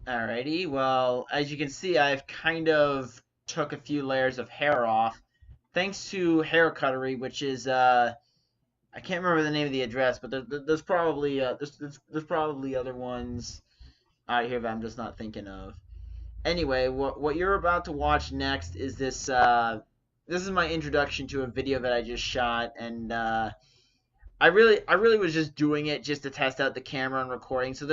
Alrighty, well, as you can see, I've kind of took a few layers of hair off, thanks to Hair Cuttery, which is I can't remember the name of the address, but there's probably there's probably other ones out here that I'm just not thinking of. Anyway, what you're about to watch next is this is my introduction to a video that I just shot, and I really was just doing it just to test out the camera and recording. So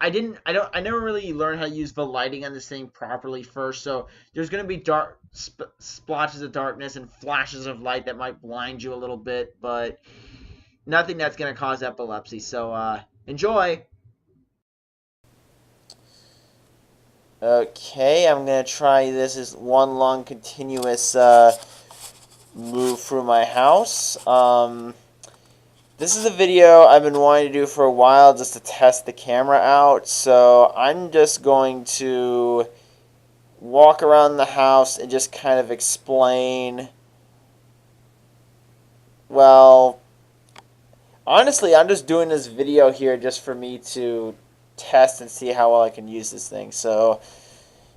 I never really learned how to use the lighting on this thing properly first. So there's gonna be dark splotches of darkness and flashes of light that might blind you a little bit, but nothing that's gonna cause epilepsy. So enjoy. Okay, I'm gonna try this as one long continuous move through my house. This is a video I've been wanting to do for a while just to test the camera out, so I'm just going to walk around the house and just kind of explain. Well, honestly, I'm just doing this video here just for me to test and see how well I can use this thing. So,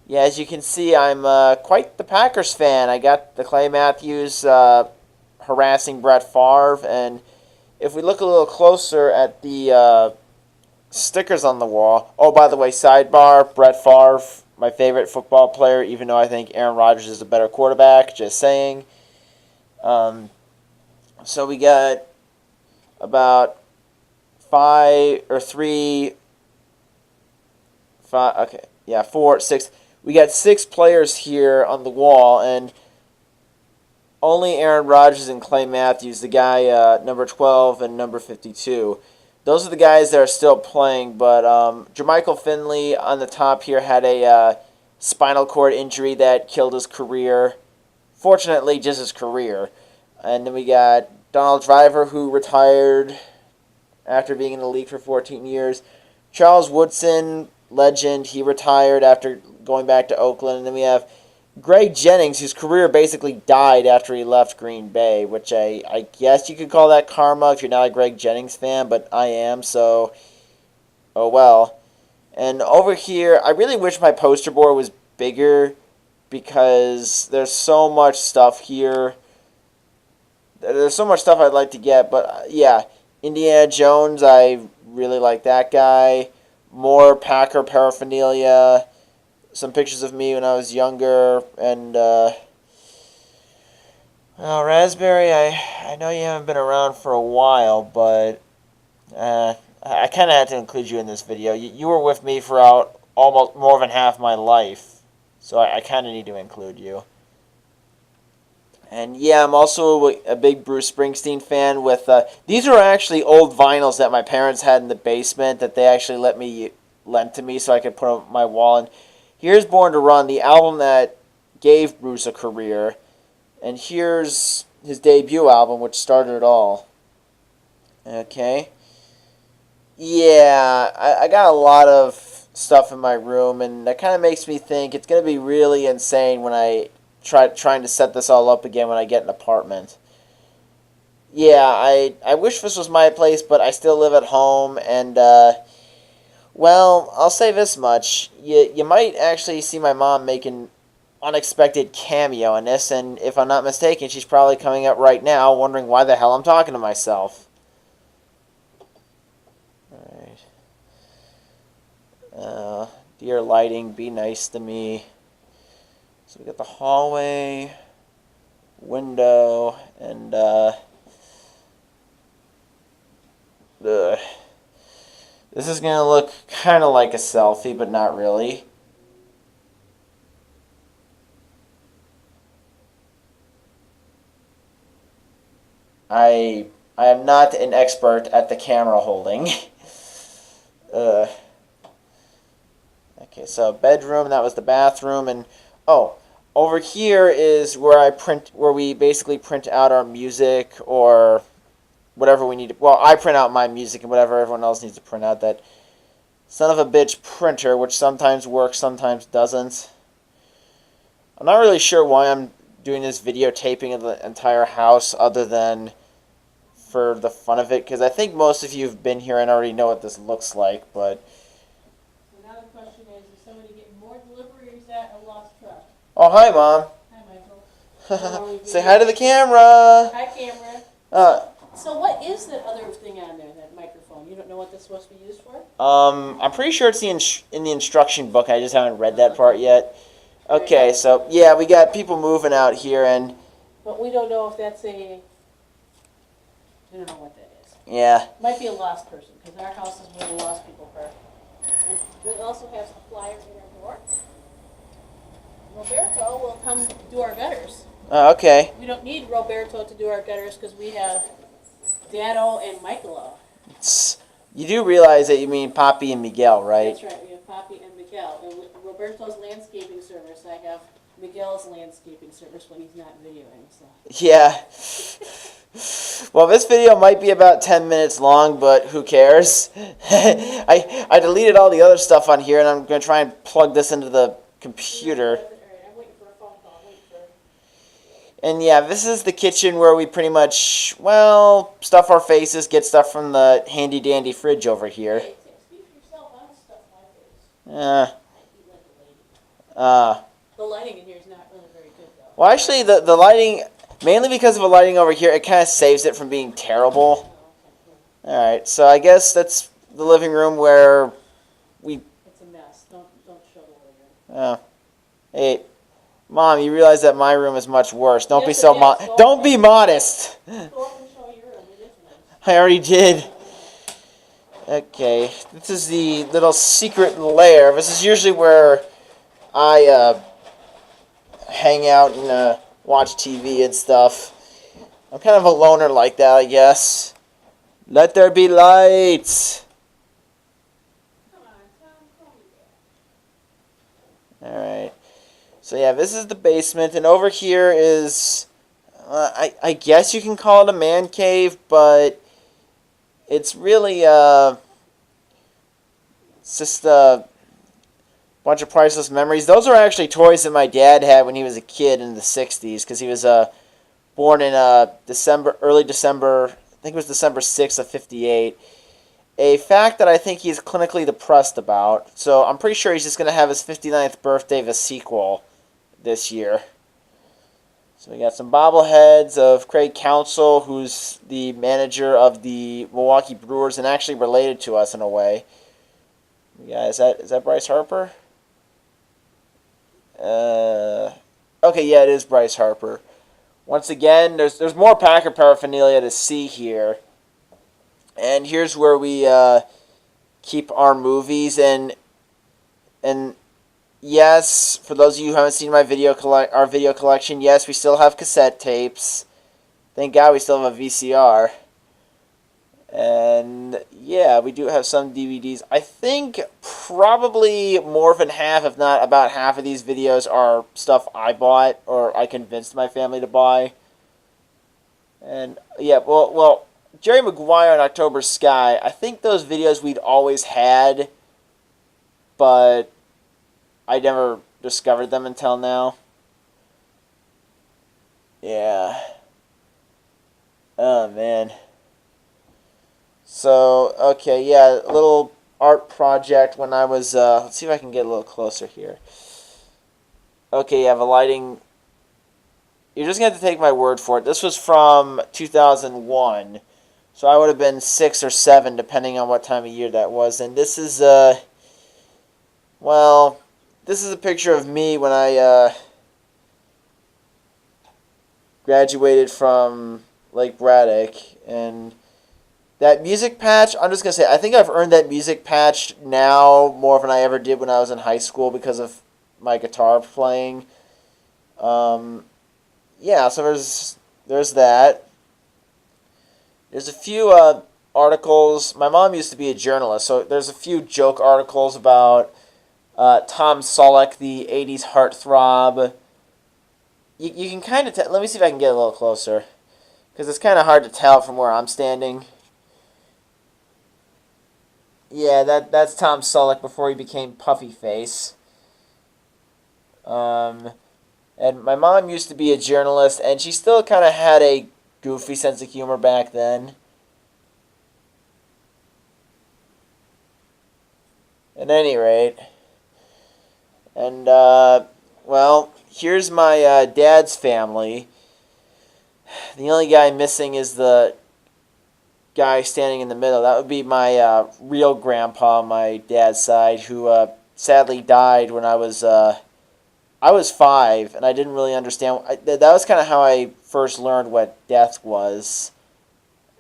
yeah, as you can see, I'm quite the Packers fan. I got the Clay Matthews harassing Brett Favre, and if we look a little closer at the stickers on the wall. Oh, by the way, sidebar, Brett Favre, my favorite football player, even though I think Aaron Rodgers is a better quarterback, just saying. Um, so we got about four, six. We got 6 players here on the wall, and only Aaron Rodgers and Clay Matthews, the guy number 12 and number 52. Those are the guys that are still playing, but Jermichael Finley on the top here had a spinal cord injury that killed his career. Fortunately, just his career. And then we got Donald Driver, who retired after being in the league for 14 years. Charles Woodson, legend, he retired after going back to Oakland. And then we have Greg Jennings, whose career basically died after he left Green Bay, which I guess you could call that karma if you're not a Greg Jennings fan, but I am, so oh well. And over here, I really wish my poster board was bigger because there's so much stuff here. There's so much stuff I'd like to get, but yeah, Indiana Jones, I really like that guy. More Packer paraphernalia. Some pictures of me when I was younger, and well, Raspberry, I know you haven't been around for a while, but I kind of had to include you in this video. You were with me throughout almost more than half my life, so I kind of need to include you. And yeah, I'm also a big Bruce Springsteen fan. With these are actually old vinyls that my parents had in the basement that they actually lent to me so I could put on my wall. And here's Born to Run, the album that gave Bruce a career. And here's his debut album, which started it all. Okay. Yeah, I got a lot of stuff in my room, and that kind of makes me think it's going to be really insane when I trying to set this all up again when I get an apartment. Yeah, I wish this was my place, but I still live at home, and well, I'll say this much. You might actually see my mom make an unexpected cameo in this, and if I'm not mistaken, she's probably coming up right now wondering why the hell I'm talking to myself. Alright. Dear lighting, be nice to me. So we got the hallway, window, and this is going to look kind of like a selfie, but not really. I am not an expert at the camera holding. uh, okay, so bedroom, that was the bathroom, and oh, over here is where we basically print out our music or whatever we need to, well, I print out my music and whatever everyone else needs to print out. That son of a bitch printer, which sometimes works, sometimes doesn't. I'm not really sure why I'm doing this videotaping of the entire house other than for the fun of it, because I think most of you have been here and already know what this looks like, but question is somebody getting more delivery or is that a lost truck? Oh, hi, Mom. Hi, Michael. Say hi to the camera. Hi, camera. So what is that other thing on there, that microphone? You don't know what that's supposed to be used for? I'm pretty sure it's in the instruction book. I just haven't read that part yet. Okay, so yeah, we got people moving out here, and but we don't know if that's a. We don't know what that is. Yeah. Might be a lost person, because our house is where the lost people are. And we also have some flyers in our door. Roberto will come do our gutters. Oh, okay. We don't need Roberto to do our gutters because we have Dado and Michaelo. You do realize that you mean Poppy and Miguel, right? That's right. We have Poppy and Miguel. And with Roberto's landscaping service, I have Miguel's landscaping service when he's not videoing. So. Yeah. Well, this video might be about 10 minutes long, but who cares? I deleted all the other stuff on here, and I'm going to try and plug this into the computer. And yeah, this is the kitchen where we pretty much, well, stuff our faces, get stuff from the handy-dandy fridge over here. The lighting in here is not really very good, though. Well, actually, the lighting, mainly because of the lighting over here, it kind of saves it from being terrible. Alright, so I guess that's the living room where we... It's a mess. Don't show the living Oh. room. Hey, Mom, you realize that my room is much worse. Don't Yes, be so don't be modest. Go up and show your room. It is nice. I already did. Okay, this is the little secret lair. This is usually where I hang out and watch TV and stuff. I'm kind of a loner like that, I guess. Let there be lights. Come on, Tom, call me back. Alright. So yeah, this is the basement, and over here is, I guess you can call it a man cave, but it's really, it's just a bunch of priceless memories. Those are actually toys that my dad had when he was a kid in the 60s, because he was born in early December, I think it was December 6th of 58. A fact that I think he's clinically depressed about, so I'm pretty sure he's just going to have his 59th birthday of a sequel this year. So we got some bobbleheads of Craig Counsell, who's the manager of the Milwaukee Brewers and actually related to us in a way. Yeah, is that Bryce Harper? Okay, yeah, it is Bryce Harper. Once again, there's more Packer paraphernalia to see here. And here's where we keep our movies, and yes, for those of you who haven't seen my our video collection, yes, we still have cassette tapes. Thank God we still have a VCR. And yeah, we do have some DVDs. I think probably more than half, if not about half of these videos are stuff I bought or I convinced my family to buy. And yeah, well, Jerry Maguire and October Sky, I think those videos we'd always had, but I never discovered them until now. Yeah. Oh, man. So, okay, yeah, a little art project when I was, let's see if I can get a little closer here. Okay, you have a lighting. You're just going to have to take my word for it. This was from 2001. So I would have been 6 or 7, depending on what time of year that was. And this is, well, this is a picture of me when I graduated from Lake Braddock. And that music patch, I'm just going to say, I think I've earned that music patch now more than I ever did when I was in high school because of my guitar playing. Yeah, so there's that. There's a few articles. My mom used to be a journalist, so there's a few joke articles about Tom Selleck, the 80s heartthrob. You can kind of tell. Let me see if I can get a little closer, because it's kind of hard to tell from where I'm standing. Yeah, that's Tom Selleck before he became Puffy Face. And my mom used to be a journalist, and she still kind of had a goofy sense of humor back then. At any rate, And, well, here's my dad's family. The only guy missing is the guy standing in the middle. That would be my real grandpa on my dad's side, who sadly died when I was 5, and I didn't really understand. That was kind of how I first learned what death was.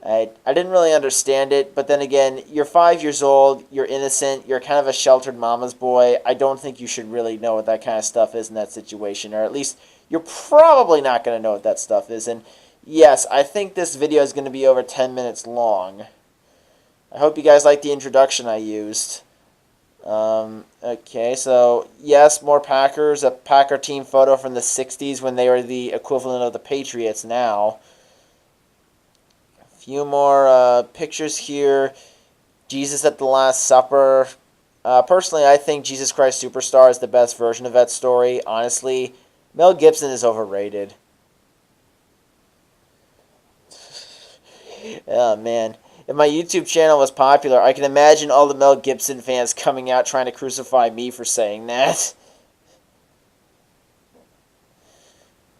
I didn't really understand it, but then again, you're 5 years old, you're innocent, you're kind of a sheltered mama's boy. I don't think you should really know what that kind of stuff is in that situation, or at least you're probably not going to know what that stuff is. And yes, I think this video is going to be over 10 minutes long. I hope you guys like the introduction I used. Okay, so yes, more Packers, a Packer team photo from the 60s when they were the equivalent of the Patriots now. Few more pictures here. Jesus at the Last Supper. Personally, I think Jesus Christ Superstar is the best version of that story. Honestly, Mel Gibson is overrated. Oh, man. If my YouTube channel was popular, I can imagine all the Mel Gibson fans coming out trying to crucify me for saying that.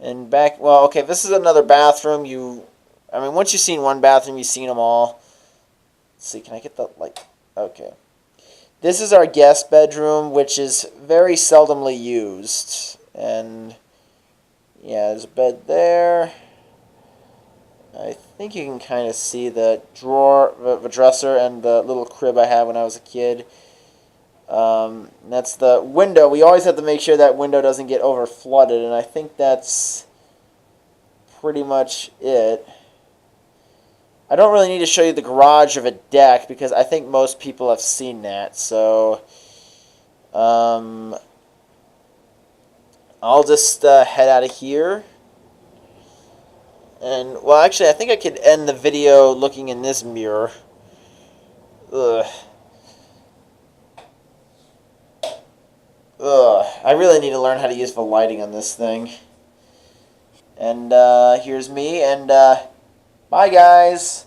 And back, well, okay, this is another bathroom. I mean, once you've seen one bathroom, you've seen them all. Let's see, can I get the, like, okay. This is our guest bedroom, which is very seldomly used. And, yeah, there's a bed there. I think you can kind of see the drawer, the dresser, and the little crib I had when I was a kid. That's the window. We always have to make sure that window doesn't get over flooded, and I think that's pretty much it. I don't really need to show you the garage of a deck because I think most people have seen that. So, I'll just head out of here. And, well, actually, I think I could end the video looking in this mirror. Ugh. Ugh. I really need to learn how to use the lighting on this thing. And, here's me, and, bye, guys.